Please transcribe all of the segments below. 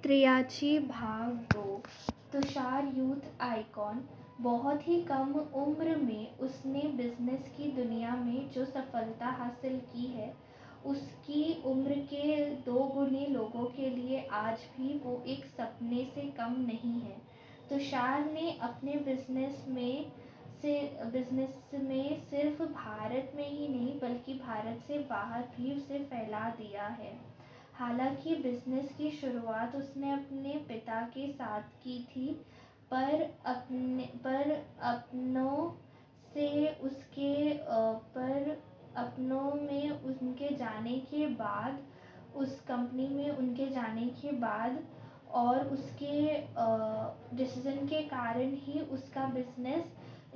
त्रियाची भाग 2। Tushar youth icon. बहुत ही कम उम्र में उसने बिजनेस की दुनिया में जो सफलता हासिल की है, उसकी उम्र के 2 गुने लोगों के लिए आज भी वो एक सपने से कम नहीं है। तुषार ने अपने बिजनेस में सिर्फ भारत में ही नहीं बल्कि भारत से बाहर भी उसे फैला दिया है। हालांकि बिजनेस की शुरुआत उसने अपने पिता के साथ की थी, पर अपनों में उनके जाने के बाद, उस कंपनी में उनके जाने के बाद और उसके डिसीजन के कारण ही उसका बिजनेस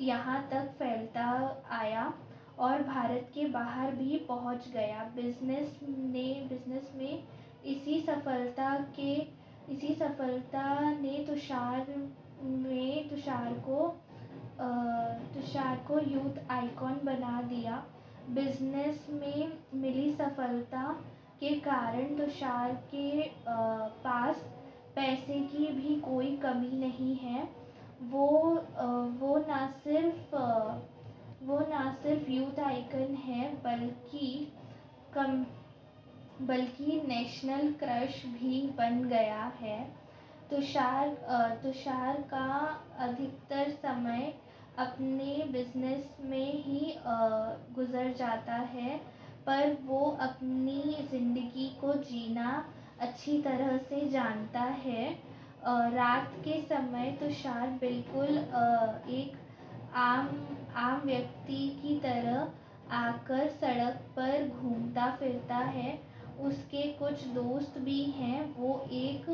यहाँ तक फैलता आया और भारत के बाहर भी पहुँच गया। बिजनेस में इसी सफलता ने तुषार को यूथ आइकॉन बना दिया। बिजनेस में मिली सफलता के कारण तुषार के पास पैसे की भी कोई कमी नहीं है। वो ना सिर्फ यूथ आइकन है बल्कि नेशनल क्रश भी बन गया है। तुषार का अधिकतर समय अपने बिजनेस में ही गुजर जाता है, पर वो अपनी ज़िंदगी को जीना अच्छी तरह से जानता है। रात के समय तुषार बिल्कुल एक आम व्यक्ति की तरह आकर सड़क पर घूमता फिरता है। उसके कुछ दोस्त भी हैं। वो एक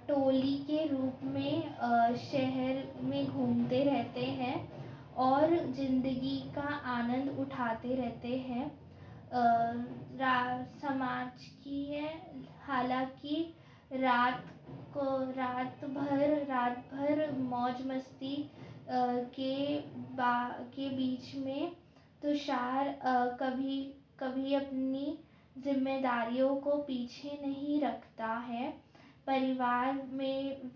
टोली के रूप में शहर में घूमते रहते हैं और जिंदगी का आनंद उठाते रहते हैं। समाज की है, हालांकि रात भर मौज मस्ती के बीच में तुषार कभी अपनी जिम्मेदारियों को पीछे नहीं रखता है। परिवार में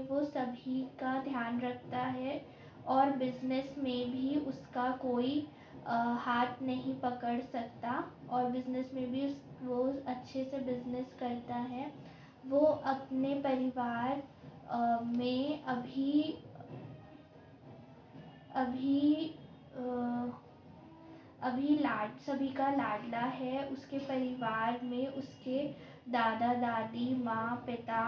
वो सभी का ध्यान रखता है और बिजनेस में भी उसका कोई हाथ नहीं पकड़ सकता और बिजनेस में भी वो अच्छे से बिजनेस करता है। वो अपने परिवार में अभी सभी का लाडला है। उसके परिवार में उसके दादा दादी, माँ पिता,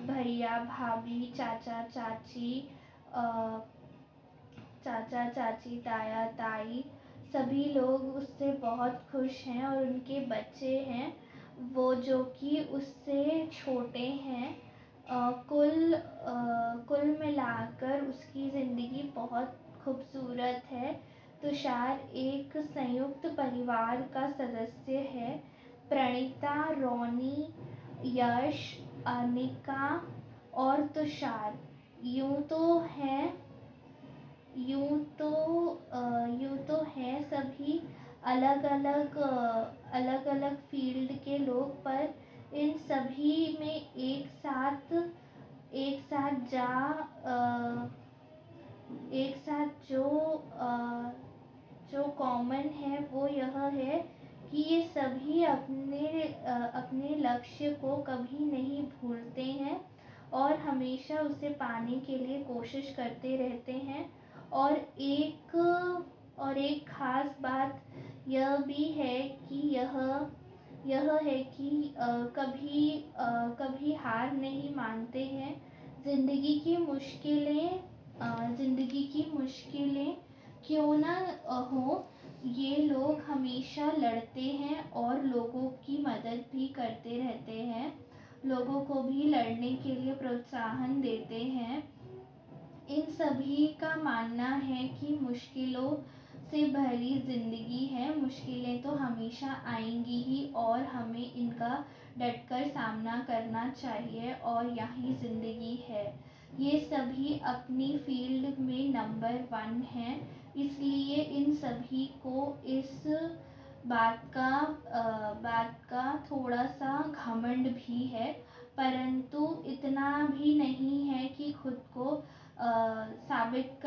भैया भाभी, चाचा चाची, ताया ताई, सभी लोग उससे बहुत खुश हैं और उनके बच्चे हैं वो जो कि उससे छोटे हैं। कुल मिलाकर उसकी ज़िंदगी बहुत खूबसूरत है। तुषार एक संयुक्त परिवार का सदस्य है। प्रणीता, रोनी, यश, अनिका और तुषार यूं तो हैं सभी अलग अलग फील्ड के लोग, पर इन सभी में एक साथ जो कॉमन है वो यह है कि ये सभी अपने लक्ष्य को कभी नहीं भूलते हैं और हमेशा उसे पाने के लिए कोशिश करते रहते हैं। और एक खास बात यह भी है कि कभी हार नहीं मानते हैं। जिंदगी की मुश्किलें क्यों ना हो, ये लोग हमेशा लड़ते हैं और लोगों की मदद भी करते रहते हैं। लोगों को भी लड़ने के लिए प्रोत्साहन देते हैं। इन सभी का मानना है कि मुश्किलों से भरी जिंदगी है। मुश्किलें तो हमेशा आएंगी ही और हमें इनका डटकर सामना करना चाहिए और यही जिंदगी है। ये सभी अपनी फील्ड में नंबर 1 हैं, इसलिए इन सभी को बात का थोड़ा सा घमंड भी है, परंतु इतना भी नहीं है कि खुद को साबित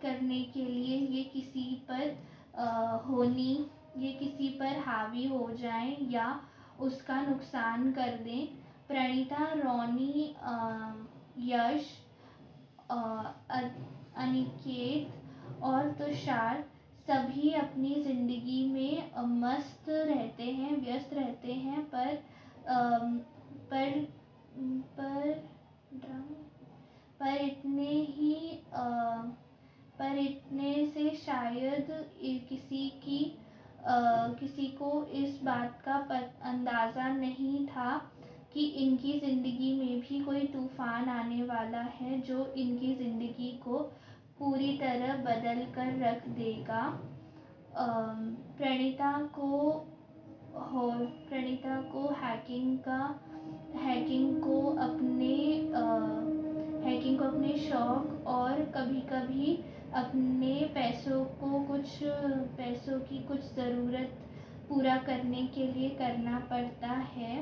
करने के लिए होनी ये किसी पर हावी हो जाएं या उसका नुकसान कर दें। प्रणीता, रोनी, यश, अनिकेत और तुषार सभी अपनी ज़िंदगी में मस्त रहते हैं, व्यस्त रहते हैं, अम, पर पर ड्रम पर इतने ही पर इतने से शायद किसी को इस बात का अंदाज़ा नहीं था कि इनकी ज़िंदगी में भी कोई तूफ़ान आने वाला है जो इनकी ज़िंदगी को पूरी तरह बदल कर रख देगा। प्रणीता को प्रणीता को हैकिंग को अपने शौक और कभी-कभी अपने पैसों की कुछ ज़रूरत पूरा करने के लिए करना पड़ता है।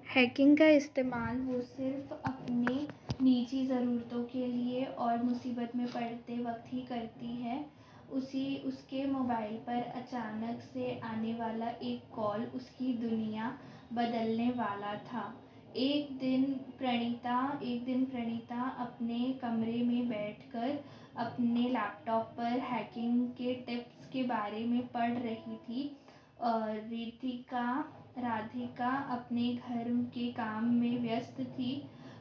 हैकिंग का इस्तेमाल वो सिर्फ अपने निजी ज़रूरतों के लिए और मुसीबत में पड़ते वक्त ही करती है। उसके मोबाइल पर अचानक से आने वाला एक कॉल उसकी दुनिया बदलने वाला था। एक दिन प्रणीता अपने कमरे में बैठकर अपने लैपटॉप पर हैकिंग के टिप्स के बारे में पढ़ रही थी। राधिका अपने घर के काम में व्यस्त थी।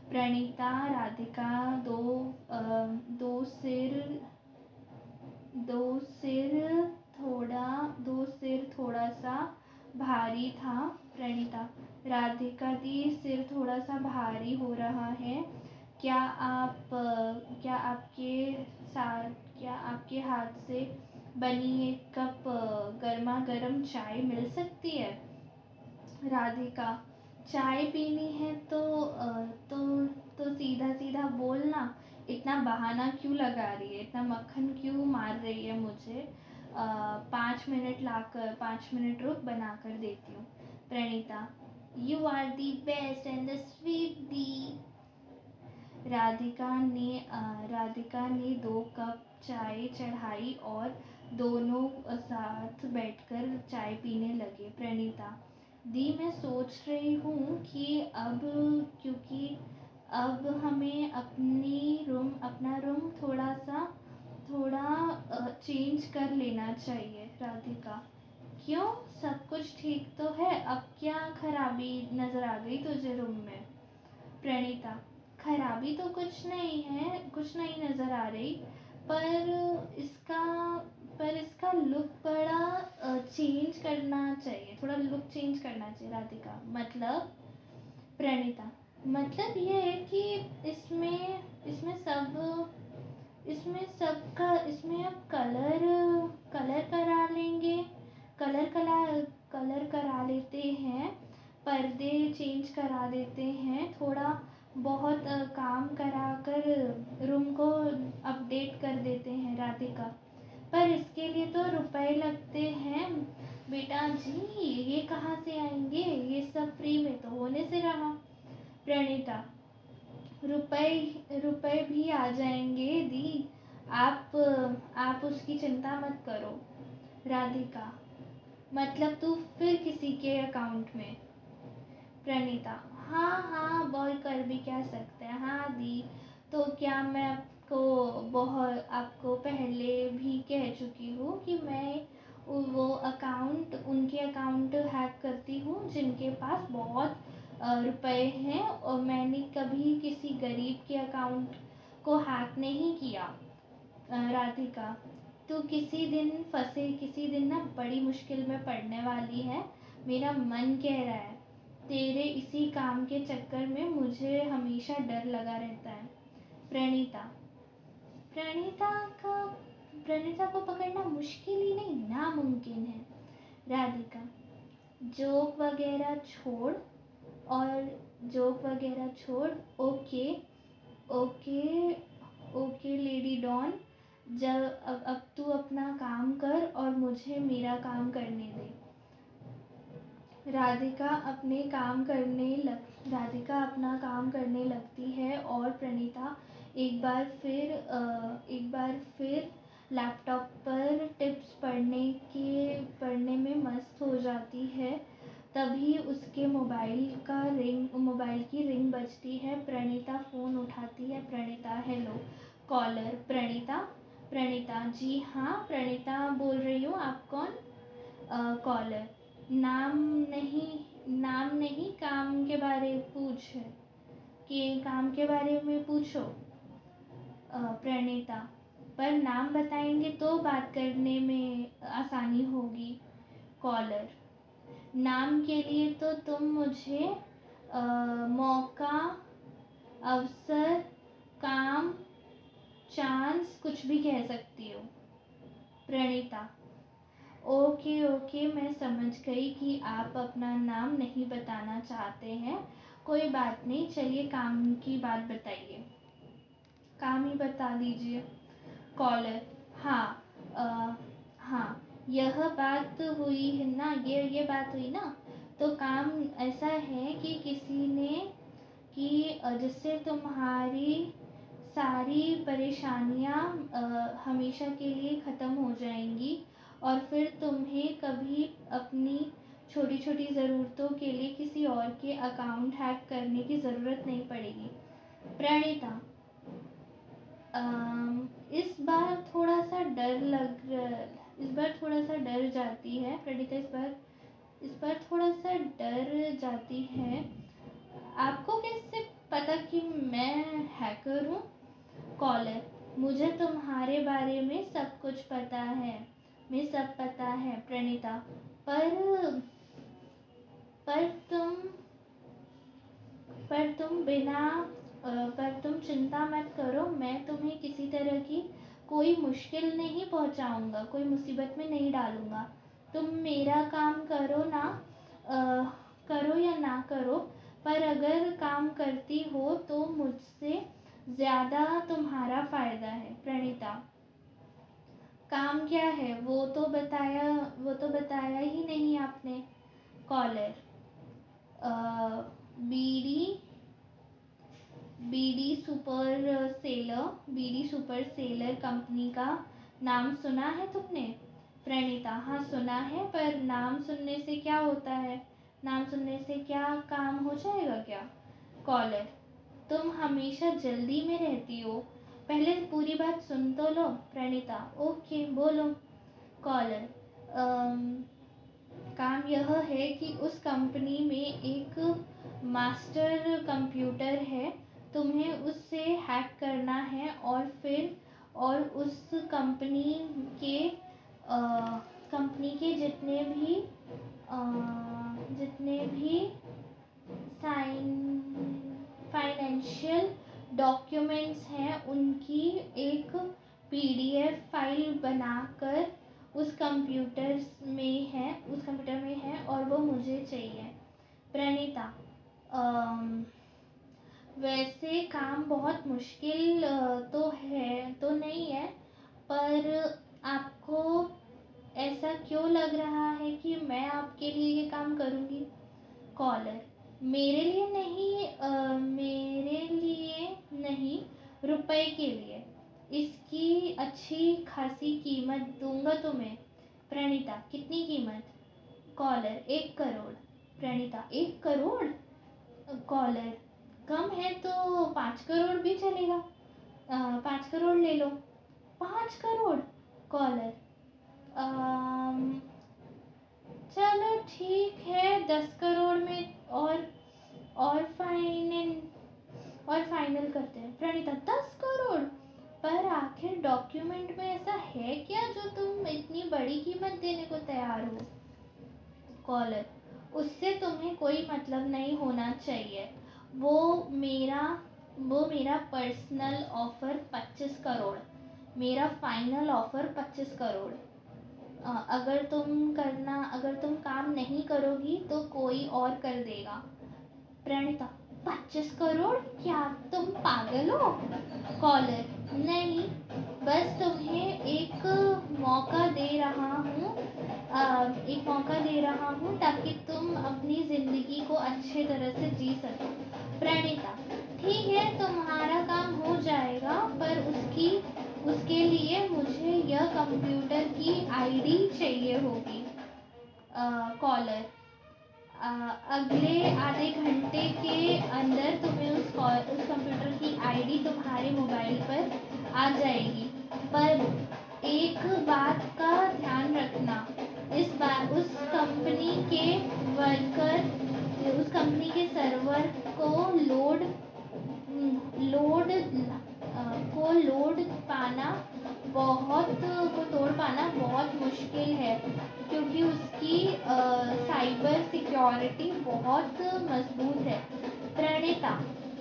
प्रणीता राधिका दो सिर थोड़ा सा भारी था। प्रणीता, राधिका दी, सिर थोड़ा सा भारी हो रहा है। क्या आपके हाथ से बनी एक कप गर्मा गर्म चाय मिल सकती है? राधिका, चाय पीनी है तो सीधा सीधा बोलना, इतना बहाना क्यों लगा रही है, इतना मक्खन क्यों मार रही है मुझे? 5 मिनट रुक, बना कर देती हूँ। Pranita, you are the best and the sweet दी। राधिका ने 2 कप चाय चढ़ाई और दोनों साथ बैठकर चाय पीने लगे। प्रणीता, दी, मैं सोच रही हूँ कि क्योंकि अब हमें अपना रूम थोड़ा चेंज कर लेना चाहिए। राधिका, क्यों? सब कुछ ठीक तो है, अब क्या खराबी नज़र आ गई तुझे रूम में? प्रणीता, खराबी तो कुछ नहीं नज़र आ रही, पर इसका लुक बड़ा चेंज करना चाहिए, थोड़ा लुक चेंज करना चाहिए। राधिका, मतलब? प्रणीता, मतलब ये है कि इसमें अब कलर करा लेंगे, कलर करा लेते हैं, पर्दे चेंज करा देते हैं, थोड़ा बहुत काम करा कर रूम को अपडेट कर देते हैं। राधिका, पर इसके लिए तो रुपए लगते हैं बेटा जी, ये कहाँ से आएंगे, ये सब फ्री में तो होने से रहा। प्रणीता, रुपए भी आ जाएंगे दी, आप उसकी चिंता मत करो। राधिका, मतलब तू फिर किसी के अकाउंट में? प्रणीता, हाँ, बोल कर भी क्या सकते हैं। हाँ दी, तो क्या मैं आपको पहले भी कह चुकी हूँ कि मैं उनके अकाउंट हैक करती हूँ जिनके पास बहुत रुपए हैं, और मैंने कभी किसी गरीब के अकाउंट को हैक नहीं किया। राधिका, तू किसी दिन ना बड़ी मुश्किल में पड़ने वाली है, मेरा मन कह रहा है। तेरे इसी काम के चक्कर में मुझे हमेशा डर लगा रहता है। प्रणीता, प्रणीता का प्रणीता को पकड़ना मुश्किल ही नहीं, नामुमकिन है। राधिका, जोक वगैरह छोड़, okay, okay, okay lady don, जब अब तू अपना काम कर और मुझे मेरा काम करने दे। राधिका अपना काम करने लगती है और प्रणीता एक बार फिर लैपटॉप पर टिप्स पढ़ने में मस्त हो जाती है। तभी उसके मोबाइल की रिंग बजती है। प्रणीता फ़ोन उठाती है। प्रणीता, हेलो। कॉलर, प्रणीता। प्रणीता, जी हाँ प्रणीता बोल रही हूँ, आप कौन? कॉलर, नाम नहीं, काम के बारे में पूछो। प्रणीता, पर नाम बताएंगे तो बात करने में आसानी होगी। कॉलर, नाम के लिए तो तुम मुझे मौका, अवसर, काम, चांस कुछ भी कह सकती हो। प्रणीता, ओके मैं समझ गई कि आप अपना नाम नहीं बताना चाहते हैं। कोई बात नहीं, चलिए काम की बात बताइए। काम ही बता दीजिए। कॉलर, हाँ हाँ, यह बात हुई है ना, ये बात हुई ना। तो काम ऐसा है कि जिससे तुम्हारी सारी परेशानियाँ हमेशा के लिए ख़त्म हो जाएंगी और फिर तुम्हें कभी अपनी छोटी छोटी ज़रूरतों के लिए किसी और के अकाउंट हैक करने की ज़रूरत नहीं पड़ेगी। प्रणीता, इस बार थोड़ा सा डर जाती है। प्रणीता इस बार थोड़ा सा डर जाती है। आपको कैसे पता कि मैं हैकर हूँ? कॉलर, मुझे तुम्हारे बारे में सब कुछ पता है। प्रणीता, पर पर तुम पर तुम बिना पर तुम चिंता मत करो, मैं तुम्हें किसी तरह की कोई मुश्किल नहीं पहुंचाऊंगा, कोई मुसीबत में नहीं डालूंगा। तुम मेरा काम करो या ना करो, पर अगर काम करती हो तो मुझसे ज़्यादा तुम्हारा फ़ायदा है। प्रणीता, काम क्या है वो तो बताया ही नहीं आपने। Caller, bidi bidi super seller company का नाम सुना है तुमने? प्रणीता, हाँ सुना है, पर नाम सुनने से क्या होता है? नाम सुनने से क्या काम हो जाएगा क्या? कॉलर, तुम हमेशा जल्दी में रहती हो, पहले पूरी बात सुन तो लो। प्रणीता, ओके बोलो। कॉलर, काम यह है कि उस कंपनी में एक मास्टर कंप्यूटर है, तुम्हें उससे हैक करना है और उस कंपनी के जितने भी फाइनेंशियल डॉक्यूमेंट्स हैं उनकी एक पीडीएफ फाइल बनाकर उस कंप्यूटर में है और वो मुझे चाहिए। प्रणीता, वैसे काम बहुत मुश्किल तो नहीं है, पर आपको ऐसा क्यों लग रहा है कि मैं आपके लिए ये काम करूँगी? कॉलर, मेरे लिए नहीं, रुपए के लिए। इसकी अच्छी खासी कीमत दूंगा तुम्हें। प्रणीता, कितनी कीमत? कॉलर, 1 करोड़। प्रणीता, 1 करोड़? कॉलर, कम है तो 5 करोड़ भी चलेगा। 5 करोड़ ले लो। 5 करोड़? कॉलर, चलो ठीक है, 10 करोड़ में और फाइनल करते हैं। प्रणीता, 10 करोड़? पर आखिर डॉक्यूमेंट में ऐसा है क्या जो तुम इतनी बड़ी कीमत देने को तैयार हो? कॉलर, उससे तुम्हें कोई मतलब नहीं होना चाहिए। वो मेरा पर्सनल ऑफर 25 करोड़, मेरा फाइनल ऑफर 25 करोड़। अगर तुम काम नहीं करोगी तो कोई और कर देगा। प्रणीता, 25 करोड़? क्या तुम पागल हो? कॉलर, नहीं, बस तुम्हें एक मौका दे रहा हूँ, एक मौका दे रहा हूँ ताकि तुम अपनी ज़िंदगी को अच्छे तरह से जी सको। प्रणीता, ठीक है, तुम्हारा काम हो जाएगा, पर उसके लिए मुझे यह कंप्यूटर की आईडी चाहिए होगी। कॉलर, अगले आधे घंटे के अंदर तुम्हें उस कंप्यूटर की आईडी तुम्हारे मोबाइल पर आ जाएगी। पर एक बात का ध्यान रखना, उस कंपनी के वर्कर, उस कंपनी के सर्वर को लोड पाना को तोड़ पाना बहुत मुश्किल है, क्योंकि उसकी साइबर सिक्योरिटी बहुत मजबूत है। प्रणीता,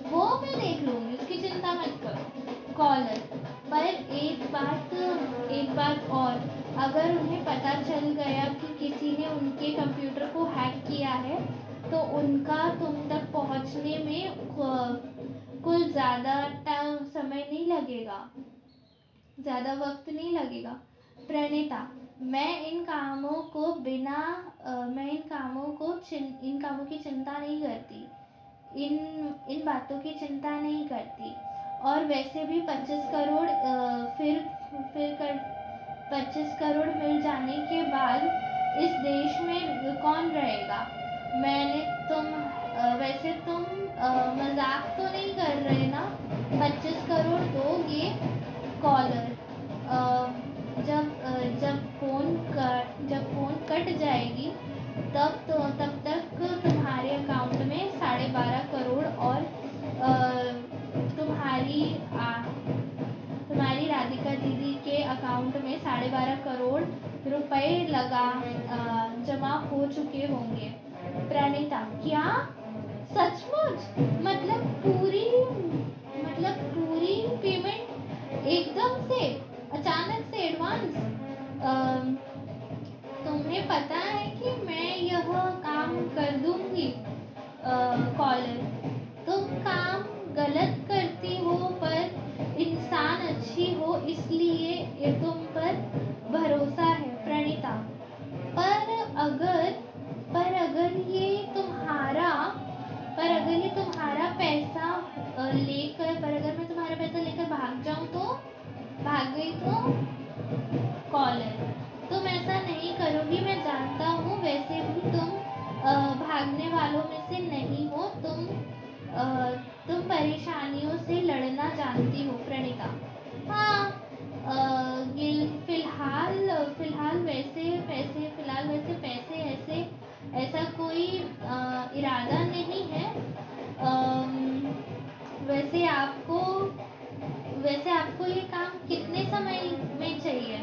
वो मैं देख लूँगी, उसकी चिंता मत करो। कॉलर, पर एक बात और, अगर उन्हें पता चल गया कि किसी ने उनके कंप्यूटर को हैक किया है, तो उनका तुम तक पहुंचने में कुछ ज़्यादा समय नहीं लगेगा, ज़्यादा वक्त नहीं लगेगा। प्रणीता, मैं इन कामों की चिंता नहीं करती, इन बातों की चिंता नहीं करती। और वैसे भी 25 करोड़, फिर कर 25 करोड़ मिल जाने के बाद इस देश में कौन रहेगा? वैसे तुम मजाक तो नहीं कर रहे ना? 25 करोड़ दोगे? कॉलर, जब फ़ोन कट जाएगी, तब तक तुम्हारे अकाउंट में 12.5 करोड़ और तुम्हारी राधिका दीदी के अकाउंट में 12.5 करोड़ रुपए जमा हो चुके होंगे। प्रणीता, क्या? सचमुच? पूरी पेमेंट एकदम से, अचानक से एडवांस? तुम्हें पता है कि मैं यह काम कर दूंगी। कॉलर, तुम काम गलत करती हो, पर इंसान अच्छी हो, इसलिए ये तुम पर भरोसा है। प्रणीता, पर अगर पर अगर ये तुम्हारा पैसा अगर मैं तुम्हारा पैसा लेकर भाग गई तो? कॉलर, तुम ऐसा नहीं करोगी, मैं जानता हूँ, वैसे भी तुम भागने वालों में से नहीं हो, तुम परेशानियों से लड़ना जानती हो। प्रणीता, हाँ, फिलहाल वैसे पैसे ऐसा कोई इरादा नहीं है। वैसे आपको ये काम कितने समय में चाहिए?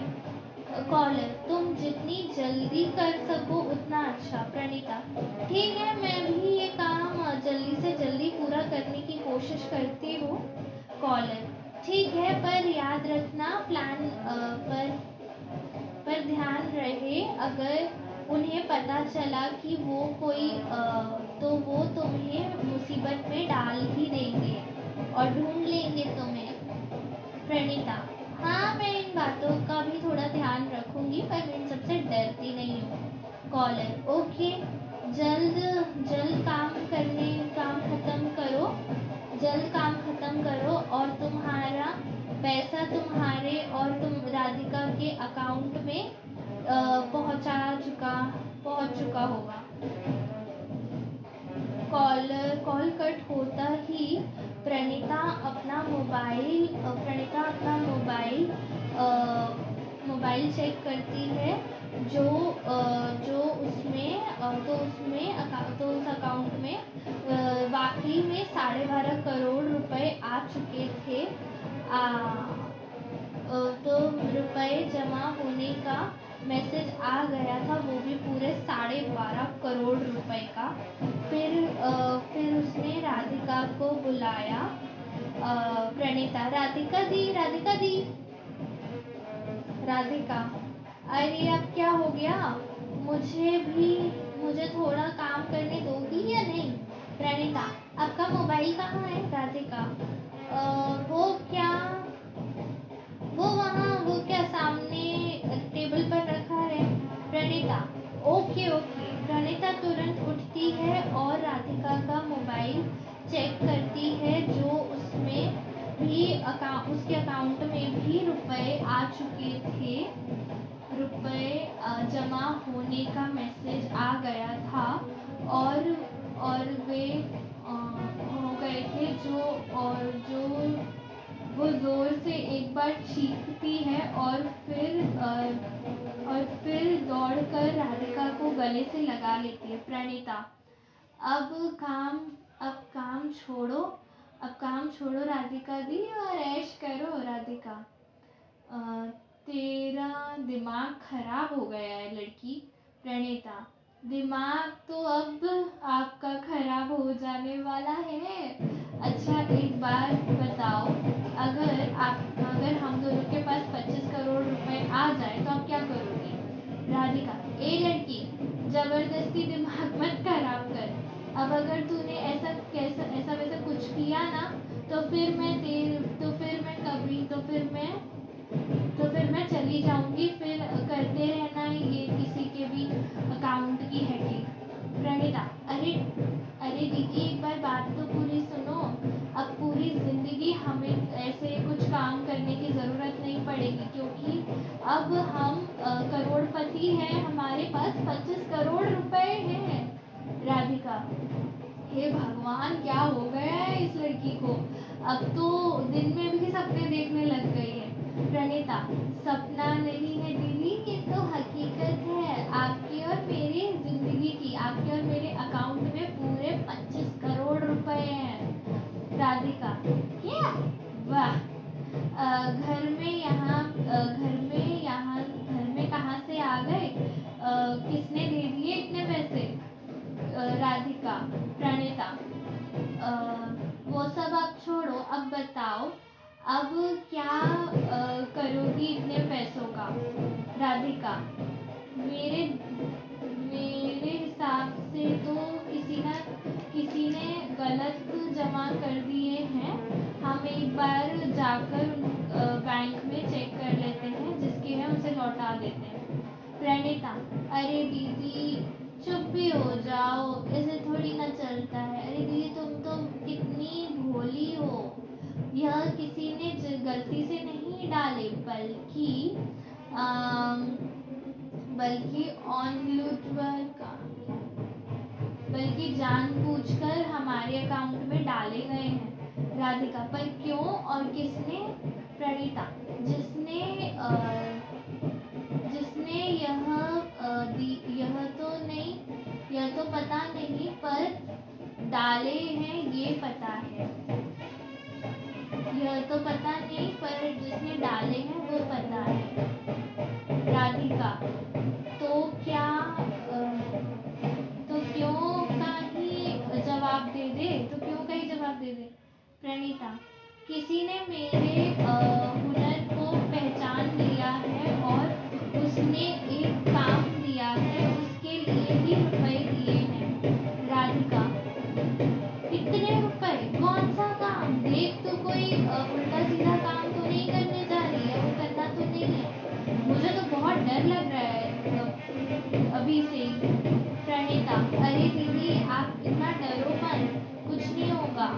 कॉलर, तुम जितनी जल्दी कर सको उतना अच्छा। प्रणीता, ठीक है, मैं भी ये काम जल्दी से जल्दी पूरा करने की कोशिश करती हूँ। कॉलर, ठीक है, पर याद रखना, प्लान पर ध्यान रहे, अगर उन्हें पता चला कि तो वो तुम्हें मुसीबत में डाल ही देंगे और ढूंढ लेंगे तुम्हें। प्रणीता, हाँ, मैं इन बातों का भी थोड़ा ध्यान रखूंगी, पर मैं इन सबसे डरती नहीं हूँ। कॉलर, ओके, जल्द काम खत्म करो और तुम्हारा पैसा तुम्हारे और तुम राधिका के अकाउंट में पहुंच चुका होगा। कॉल कट होता ही प्रणीता अपना मोबाइल चेक करती है, तो उस अकाउंट में वाकई में 12.5 करोड़ रुपए आ चुके थे। तो रुपए जमा होने का मैसेज आ गया था, वो भी पूरे 12.5 करोड़ रुपए का। फिर उसने राधिका को बुलाया। प्रणीता, राधिका दी। राधिका, अरे अब क्या हो गया? मुझे थोड़ा काम करने दोगी या नहीं? प्रणीता, आपका मोबाइल कहाँ है? राधिका, वो क्या वो वहाँ वो क्या सामने टेबल पर रखा है। Pranita okay okay. प्रणीता तुरंत उठती है और राधिका का मोबाइल चेक करती है, जो उसमें भी उसके अकाउंट में भी रुपए आ चुके थे। रुपए जमा होने का मैसेज आ गया था और वे हो गए थे जो वो ज़ोर से एक बार चीखती है और फिर दौड़कर राधिका को गले से लगा लेती है। प्रणीता अब काम अब काम छोड़ो अब काम छोड़ो राधिका दी और ऐश करो। राधिका तेरा दिमाग खराब हो गया है लड़की। प्रणीता दिमाग तो अब आपका खराब हो जाने वाला है। अच्छा एक बात बताओ, अगर हम दोनों के पास 25 करोड़ रुपए आ जाए तो आप क्या करोगी? राधिका ए लड़की, जबरदस्ती दिमाग मत खराब कर। अब अगर तूने ऐसा वैसा कुछ किया ना तो फिर मैं चली जाऊंगी। फिर करते रहना ये किसी के भी अकाउंट की हैकिंग। प्रणीता अरे अरे दीदी एक बार बात तो पूरी सुनो। अब पूरी ज़िंदगी हमें ऐसे कुछ काम करने की ज़रूरत नहीं पड़ेगी, क्योंकि अब हम करोड़पति हैं, हमारे पास 25 करोड़ रुपए हैं। राधिका हे भगवान, क्या हो गया है इस लड़की को? अब तो दिन में भी सपने देखने लग गई है। प्रणीता सपना नहीं है दीदी, ये तो हकीकत है आपकी और मेरी जिंदगी की। आपके और मेरे अकाउंट में पूरे 25 करोड़ रुपए हैं। राधिका क्या? वाह। घर में कहाँ से आ गए? किसने दे दिए इतने पैसे? राधिका प्रणीता वो सब आप छोड़ो, अब बताओ अब क्या करोगी इतने पैसों का? राधिका मेरे मेरे हिसाब से तो किसी ने गलत जमा कर दिए हैं। हम एक बार जाकर बैंक में चेक कर लेते हैं, जिसके हैं उसे लौटा देते हैं। प्रणीता अरे दीदी चुप भी हो जाओ, ऐसे थोड़ी ना चलता है। अरे दीदी तुम तो कितनी भोली हो। यह किसी ने गलती से नहीं डाले, बल्कि बल्कि जानबूझकर हमारे अकाउंट में डाले गए हैं। राधिका पर क्यों और किसने? प्रणीता जिसने जिसने यह तो पता नहीं, पर डाले हैं ये पता है। यह तो पता नहीं, पर जिसने डाले हैं वो पता है। राधिका तो क्या तो क्यों का ही जवाब दे दे। प्रणीता किसी ने मेरे हुनर को पहचान लिया है और उसने एक काम दिया है, उसके लिए ही रुपए दिए हैं। राधिका इतने रुपए? कौन सा काम? देख तो कोई उल्टा सीधा काम तो नहीं करने जा रही है, वो करना तो नहीं है। मुझे तो बहुत डर लग रहा है अभी से ही। प्रणीता अरे दीदी आप इतना डरो मत, कुछ नहीं होगा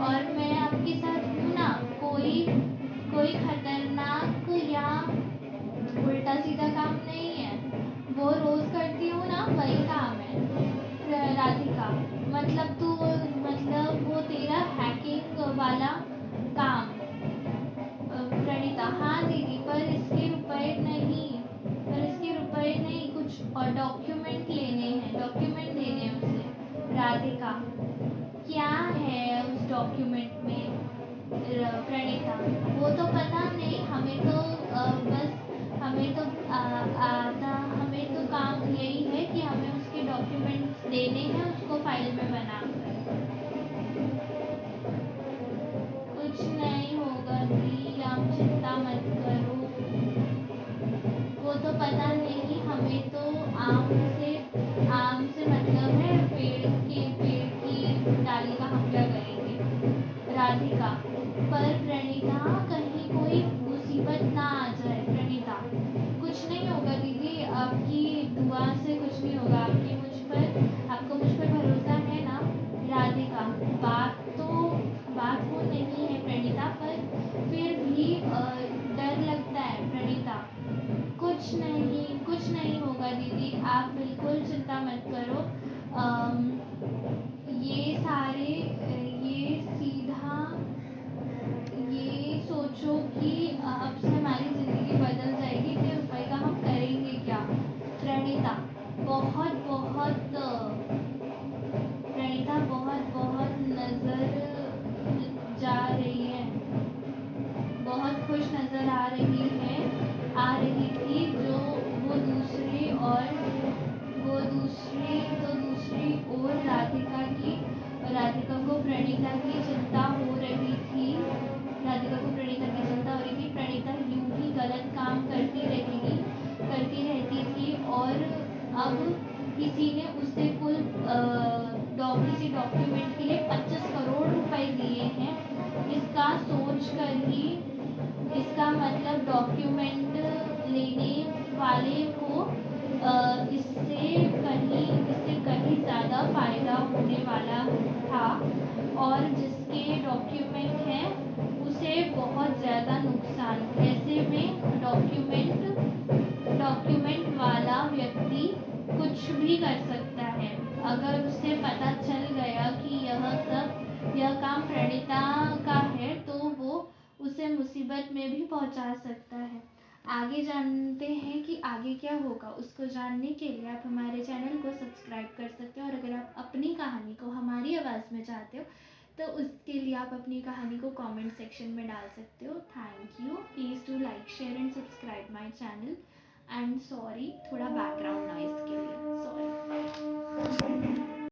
और मैं आपके साथ हूँ ना। कोई खतरनाक या उल्टा सीधा काम नहीं है, वो रोज करती हूँ ना वही काम है। राधिका मतलब वो तेरा हैकिंग वाला काम। प्रणीता हाँ दीदी, पर इसके रुपए नहीं, कुछ और डॉक्यूमेंट देने हैं उसे। राधिका क्या है उस डॉक्यूमेंट में? प्रणीता वो तो पता नहीं, हमें तो काम यही है कि हमें उसके डॉक्यूमेंट्स देने हैं उसको फाइल में बनाकर। कुछ नहीं होगा दी, आप चिंता मत करो। वो तो पता नहीं, हमें तो आम से मतलब है, पेड़ की डाली का हम क्या करेंगे? राधिका पर प्रणीता कहीं कोई मुसीबत ना होगा से कुछ नहीं होगा। आपको मुझ पर भरोसा है ना राधिका? बात वो नहीं है प्रणीता, पर फिर भी डर लगता है प्रणीता। कुछ नहीं होगा दीदी, आप बिल्कुल चिंता मत करो। ये सारे ये सीधा ये सोचो कि अब से हमारी ज़िंदगी बदल जाएगी, इतने रुपए का हम करेंगे क्या? प्रणीता बहुत बहुत प्रणीता बहुत बहुत नज़र जा रही है, बहुत खुश नज़र आ रही थी जो वो दूसरी ओर राधिका को प्रणीता की चिंता हो रही थी। प्रणीता यूं ही गलत काम करती रहती थी, और अब किसी ने उसे किसी डॉक्यूमेंट के लिए 25 करोड़ रुपए दिए हैं। इसका सोच कर ही इसका मतलब डॉक्यूमेंट लेने वाले को इससे कहीं ज़्यादा फ़ायदा होने वाला था, और जिसके डॉक्यूमेंट हैं उसे बहुत ज़्यादा नुकसान। ऐसे में डॉक्यूमेंट वाला व्यक्ति कुछ भी कर सकता है। अगर उसे पता चल गया कि यह काम प्रणीता का है, तो वो उसे मुसीबत में भी पहुंचा सकता है। आगे जानते हैं कि आगे क्या होगा। उसको जानने के लिए आप हमारे चैनल को सब्सक्राइब कर सकते हो, और अगर आप अपनी कहानी को हमारी आवाज़ में चाहते हो तो उसके लिए आप अपनी कहानी को कमेंट सेक्शन में डाल सकते हो। Thank you, please do like share and subscribe my channel. And sorry, थोड़ा बैकग्राउंड